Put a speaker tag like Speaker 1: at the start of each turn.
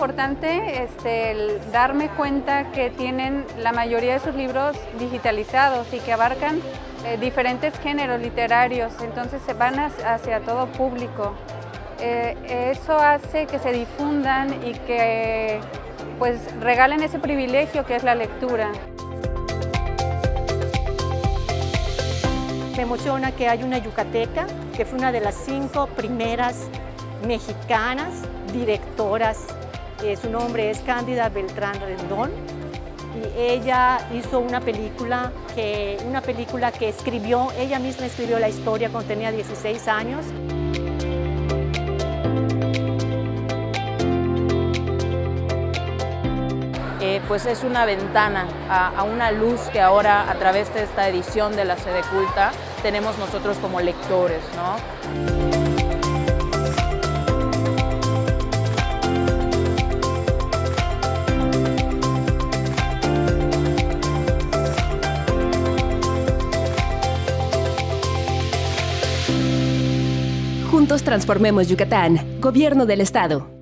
Speaker 1: importante el darme cuenta que tienen la mayoría de sus libros digitalizados y que abarcan diferentes géneros literarios, entonces se van hacia todo público. Eso hace que se difundan y que pues regalen ese privilegio que es la lectura.
Speaker 2: Me emociona que hay una yucateca, que fue una de las 5 primeras mexicanas directoras. Su nombre es Cándida Beltrán Rendón y ella hizo una película que escribió, ella misma escribió la historia cuando tenía 16 años.
Speaker 3: Pues es una ventana a una luz que ahora a través de esta edición de la Sede Culta tenemos nosotros como lectores, ¿no?
Speaker 4: Juntos transformemos Yucatán, Gobierno del Estado.